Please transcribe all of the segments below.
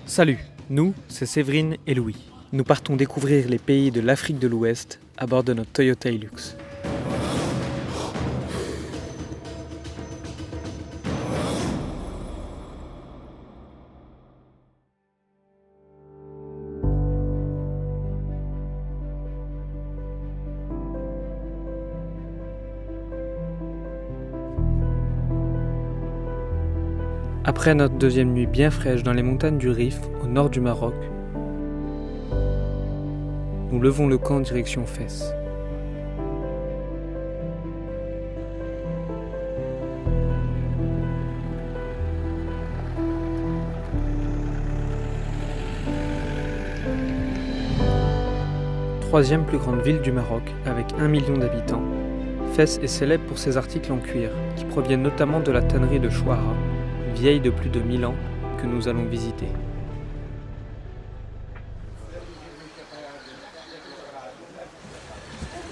Salut, nous, c'est Séverine et Louis. Nous partons découvrir les pays de l'Afrique de l'Ouest à bord de notre Toyota Hilux. Après notre deuxième nuit bien fraîche dans les montagnes du Rif, au nord du Maroc, nous levons le camp direction Fès. Troisième plus grande ville du Maroc, avec 1 million d'habitants, Fès est célèbre pour ses articles en cuir, qui proviennent notamment de la tannerie de Chouara, vieille de plus de 1000 ans, que nous allons visiter.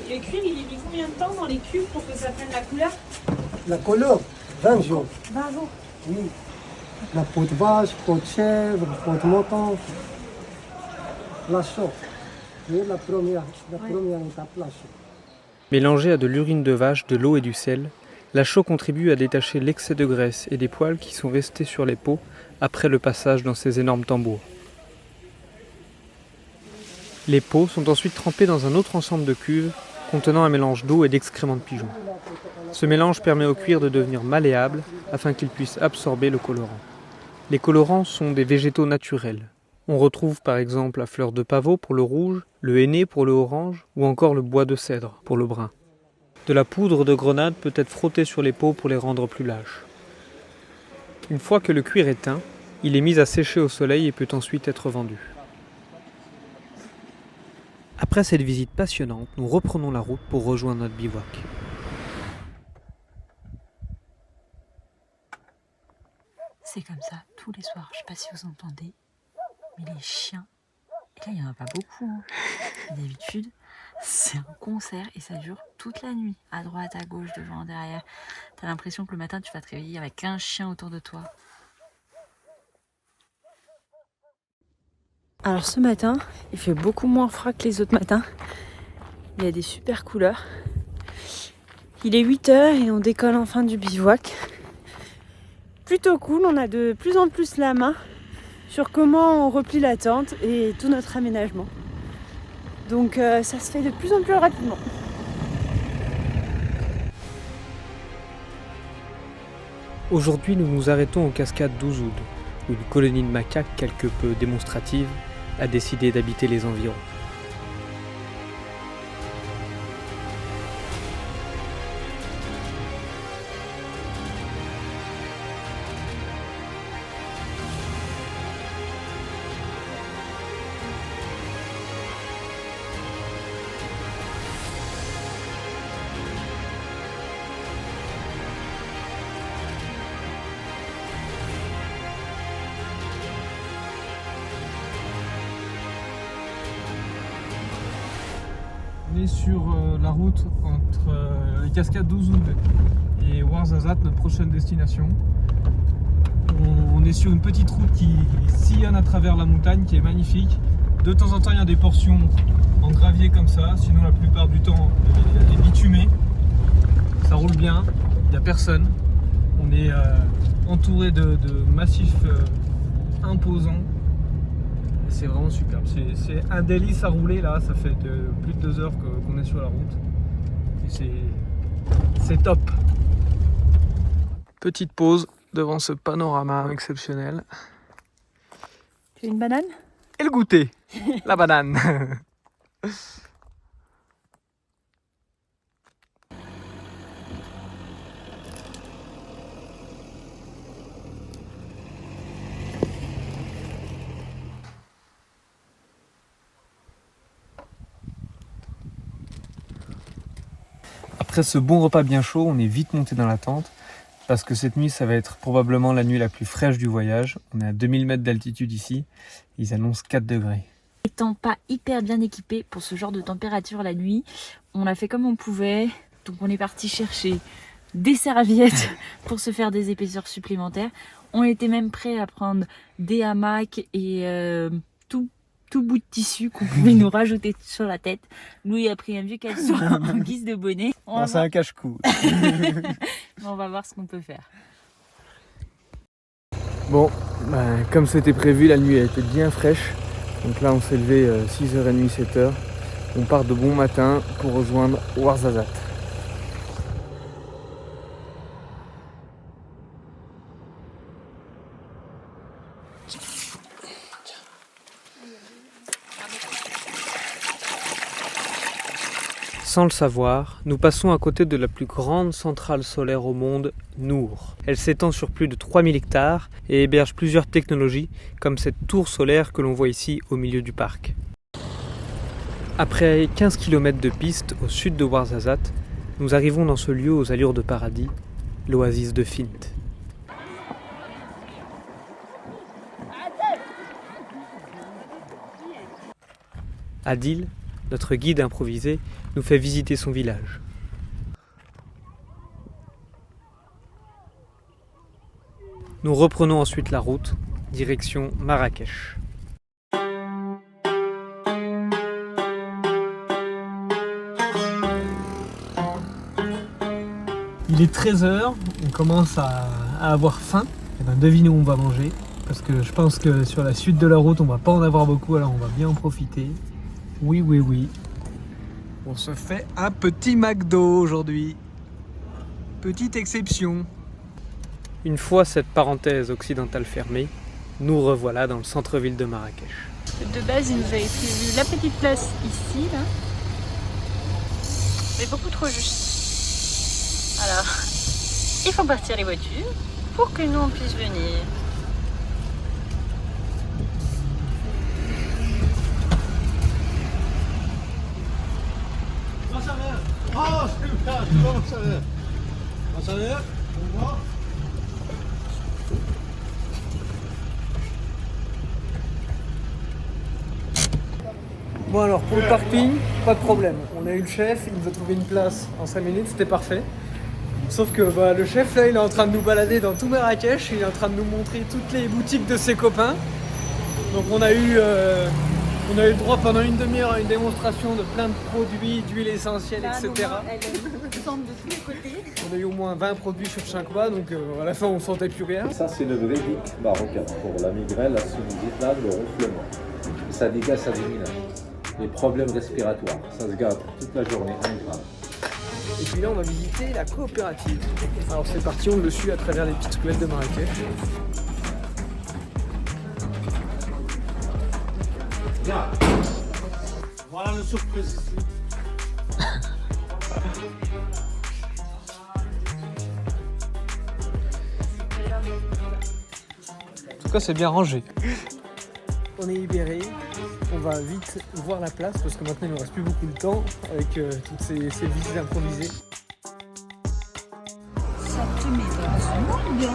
Le cuir, il est mis combien de temps dans les cubes pour que ça prenne la couleur? La couleur, 20 jours. 20 jours. Oui. La peau de vache, peau de chèvre, peau de mouton. La chaux. Oui, la première étape, la chaux. Mélangée à de l'urine de vache, de l'eau et du sel, la chaux contribue à détacher l'excès de graisse et des poils qui sont restés sur les peaux après le passage dans ces énormes tambours. Les peaux sont ensuite trempées dans un autre ensemble de cuves contenant un mélange d'eau et d'excréments de pigeons. Ce mélange permet au cuir de devenir malléable afin qu'il puisse absorber le colorant. Les colorants sont des végétaux naturels. On retrouve par exemple la fleur de pavot pour le rouge, le henné pour le orange ou encore le bois de cèdre pour le brun. De la poudre de grenade peut être frottée sur les peaux pour les rendre plus lâches. Une fois que le cuir est teint, il est mis à sécher au soleil et peut ensuite être vendu. Après cette visite passionnante, nous reprenons la route pour rejoindre notre bivouac. C'est comme ça tous les soirs, je sais pas si vous entendez, mais les chiens, et là il n'y en a pas beaucoup, hein. D'habitude c'est un concert et ça dure toute la nuit, à droite, à gauche, devant, derrière. T'as l'impression que le matin tu vas te réveiller avec 15 chiens autour de toi. Alors ce matin, il fait beaucoup moins froid que les autres matins. Il y a des super couleurs. Il est 8h et on décolle enfin du bivouac. Plutôt cool, on a de plus en plus la main sur comment on replie la tente et tout notre aménagement. Donc ça se fait de plus en plus rapidement. Aujourd'hui, nous nous arrêtons aux cascades d'Ouzoud, où une colonie de macaques quelque peu démonstrative a décidé d'habiter les environs. On est sur la route entre les cascades d'Ouzoud et Ouarzazate, notre prochaine destination. On est sur une petite route qui sillonne à travers la montagne, qui est magnifique. De temps en temps, il y a des portions en gravier comme ça, sinon la plupart du temps, elle est bitumée. Ça roule bien, il n'y a personne. On est entouré de massifs imposants. C'est vraiment superbe, c'est un délice à rouler là, ça fait plus de 2 heures qu'on est sur la route et c'est top. Petite pause devant ce panorama exceptionnel. Tu veux une banane? Et le goûter, la banane. Après ce bon repas bien chaud, on est vite monté dans la tente parce que cette nuit, ça va être probablement la nuit la plus fraîche du voyage. On est à 2000 mètres d'altitude ici, ils annoncent 4 degrés. Étant pas hyper bien équipé pour ce genre de température la nuit, on a fait comme on pouvait. Donc on est parti chercher des serviettes pour se faire des épaisseurs supplémentaires. On était même prêts à prendre des hamacs et tout bout de tissu qu'on pouvait nous rajouter sur la tête. Louis a pris un vieux caleçon en guise de bonnet. C'est un cache-cou. On va voir ce qu'on peut faire. Bon, comme c'était prévu, la nuit a été bien fraîche. Donc là, on s'est levé 6h30, 7h. On part de bon matin pour rejoindre Ouarzazate. Sans le savoir, nous passons à côté de la plus grande centrale solaire au monde, Nour. Elle s'étend sur plus de 3000 hectares et héberge plusieurs technologies, comme cette tour solaire que l'on voit ici au milieu du parc. Après 15 km de piste au sud de Ouarzazate, nous arrivons dans ce lieu aux allures de paradis, l'oasis de Fint. Adil, notre guide improvisé, nous fait visiter son village. Nous reprenons ensuite la route, direction Marrakech. Il est 13h, on commence à avoir faim. Et ben devinez où on va manger, parce que je pense que sur la suite de la route on va pas en avoir beaucoup, alors on va bien en profiter. Oui, oui, oui. On se fait un petit McDo aujourd'hui. Petite exception. Une fois cette parenthèse occidentale fermée, nous revoilà dans le centre-ville de Marrakech. De base, il nous avait prévu la petite place ici, là. Mais beaucoup trop juste. Alors, il faut partir les voitures pour que nous on puisse venir. Bon alors pour le parking, pas de problème. On a eu le chef, il nous a trouvé une place en 5 minutes, c'était parfait. Sauf que le chef là il est en train de nous balader dans tout Marrakech, il est en train de nous montrer toutes les boutiques de ses copains. Donc on a eu le droit pendant une demi-heure à une démonstration de plein de produits, d'huiles essentielles, etc. Elle semble de tous les côtés. On a eu au moins 20 produits sur chaque pas, donc à la fin on sentait plus rien. Ça c'est le vrai hic marocain pour la migraine, la sinusite, le ronflement. Ça dégage, ça diminue les problèmes respiratoires. Ça se garde toute la journée, grave. Et puis là on va visiter la coopérative. Alors c'est parti, on le suit à travers les petites ruelles de Marrakech. Bien. Voilà le surprise ici. En tout cas c'est bien rangé. On est libéré, on va vite voir la place parce que maintenant il ne reste plus beaucoup de temps avec toutes ces visites improvisées. Ça te met dans une ambiance.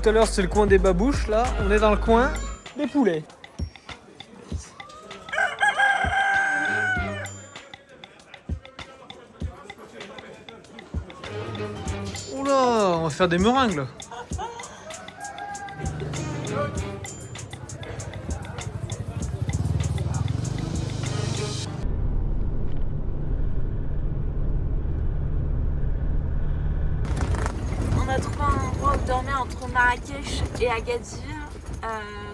Tout à l'heure c'est le coin des babouches, là on est dans le coin des poulets. Oula, on va faire des meringues là. On a trouvé un endroit où dormir entre Marrakech et Agadir.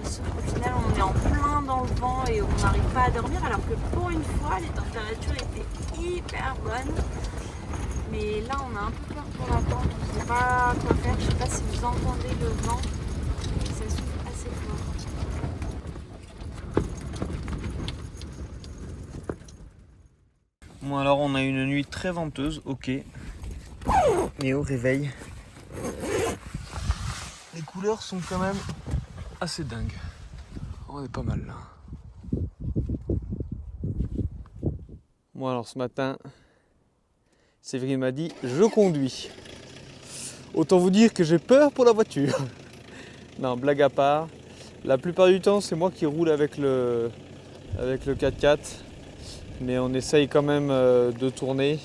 Sauf qu'au final, on est en plein dans le vent et on n'arrive pas à dormir. Alors que pour une fois, les températures étaient hyper bonnes. Mais là, on a un peu peur pour la tente. On ne sait pas quoi faire. Je ne sais pas si vous entendez le vent. Ça souffle assez fort. Bon alors on a une nuit très venteuse, ok. Mais au réveil, Les couleurs sont quand même assez dingues. On est pas mal là. bon Bon alors ce matin, Séverine m'a dit je conduis. Autant vous dire que j'ai peur pour la voiture. Non, blague à part. La plupart du temps, c'est moi qui roule avec le 4x4. Mais on essaye quand même de tourner,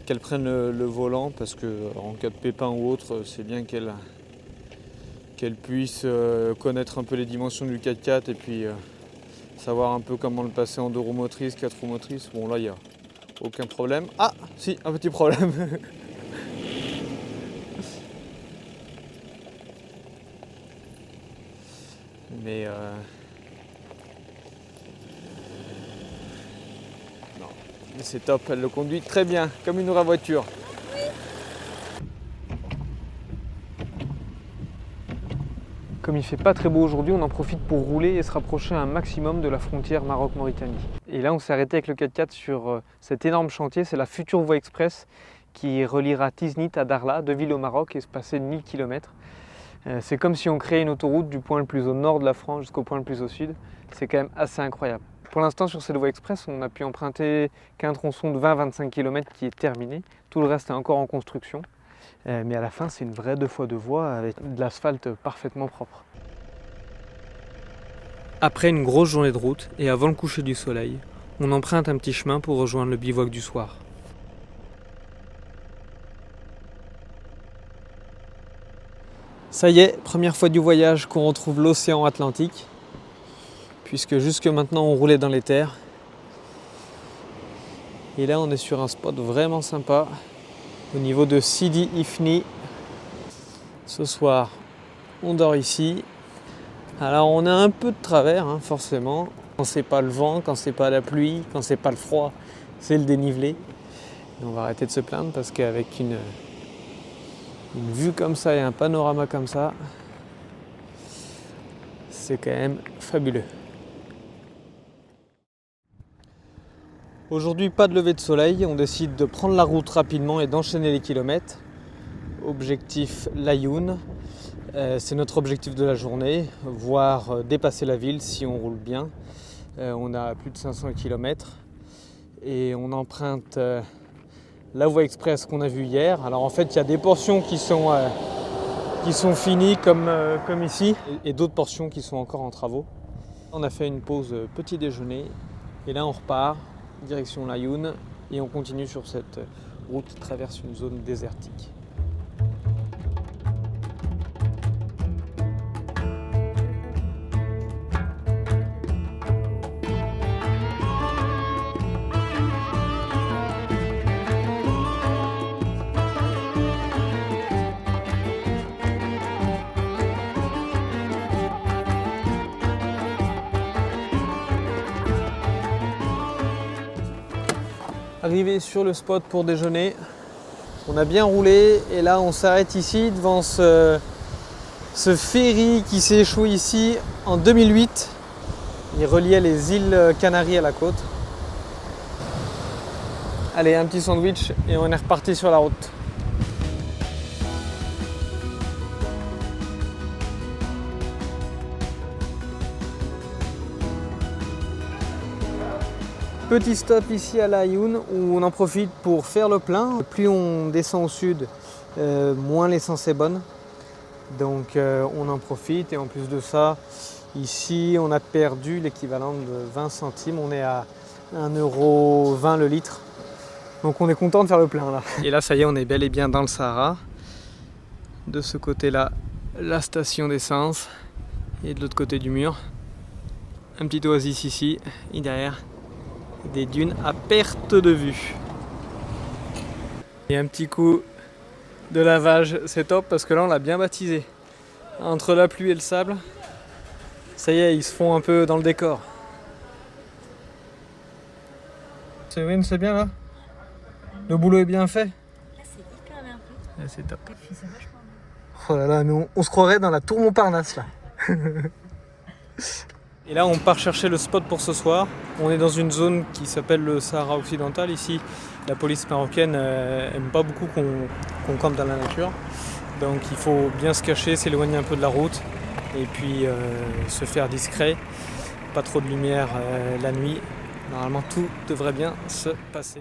qu'elle prenne le volant parce que en cas de pépin ou autre, c'est bien qu'elle puisse connaître un peu les dimensions du 4x4 et puis savoir un peu comment le passer en 2 roues motrices, 4 roues motrices. Bon là, il n'y a aucun problème. Ah, si, un petit problème. Mais non, mais c'est top, elle le conduit très bien, comme une vraie voiture. Comme il ne fait pas très beau aujourd'hui, on en profite pour rouler et se rapprocher un maximum de la frontière Maroc-Mauritanie. Et là, on s'est arrêté avec le 4x4 sur cet énorme chantier, c'est la future voie express qui reliera Tiznit à Darla, 2 villes au Maroc, et se passer de 1000 km. C'est comme si on créait une autoroute du point le plus au nord de la France jusqu'au point le plus au sud. C'est quand même assez incroyable. Pour l'instant, sur cette voie express, on a pu emprunter qu'un tronçon de 20-25 km qui est terminé. Tout le reste est encore en construction. Mais à la fin, c'est une vraie 2x2 voies avec de l'asphalte parfaitement propre. Après une grosse journée de route et avant le coucher du soleil, on emprunte un petit chemin pour rejoindre le bivouac du soir. Ça y est, première fois du voyage qu'on retrouve l'océan Atlantique, puisque jusque maintenant on roulait dans les terres. Et là on est sur un spot vraiment sympa, au niveau de Sidi Ifni. Ce soir, on dort ici. Alors on a un peu de travers, hein, forcément. Quand c'est pas le vent, quand c'est pas la pluie, quand c'est pas le froid, c'est le dénivelé. Et on va arrêter de se plaindre parce qu'avec une vue comme ça et un panorama comme ça, c'est quand même fabuleux. Aujourd'hui, pas de lever de soleil, on décide de prendre la route rapidement et d'enchaîner les kilomètres. Objectif Laayoune, c'est notre objectif de la journée, voire dépasser la ville si on roule bien. On a plus de 500 km et on emprunte la voie express qu'on a vue hier. Alors en fait, il y a des portions qui sont finies comme ici et d'autres portions qui sont encore en travaux. On a fait une pause petit déjeuner et là on repart direction Laayoune et on continue sur cette route qui traverse une zone désertique. Arrivé sur le spot pour déjeuner, on a bien roulé et là on s'arrête ici devant ce ferry qui s'est échoué ici en 2008. Il reliait les îles Canaries à la côte. Allez, un petit sandwich et on est reparti sur la route. Petit stop ici à Laayoune où on en profite pour faire le plein. Plus on descend au sud, moins l'essence est bonne. Donc on en profite et en plus de ça, ici on a perdu l'équivalent de 20 centimes. On est à 1,20 € le litre. Donc on est content de faire le plein là. Et là ça y est, on est bel et bien dans le Sahara. De ce côté-là, la station d'essence et de l'autre côté du mur, un petit oasis ici et derrière des dunes à perte de vue. Et un petit coup de lavage, c'est top parce que là on l'a bien baptisé. Entre la pluie et le sable, ça y est, ils se font un peu dans le décor. Séverine, c'est bien là? Le boulot est bien fait? Là, c'est hyper bien fait. Là, c'est top. C'est vachement bien. Oh là là, mais on se croirait dans la tour Montparnasse là. Et là, on part chercher le spot pour ce soir. On est dans une zone qui s'appelle le Sahara occidental. Ici, la police marocaine aime pas beaucoup qu'on campe dans la nature. Donc il faut bien se cacher, s'éloigner un peu de la route et puis se faire discret. Pas trop de lumière la nuit Normalement tout devrait bien se passer.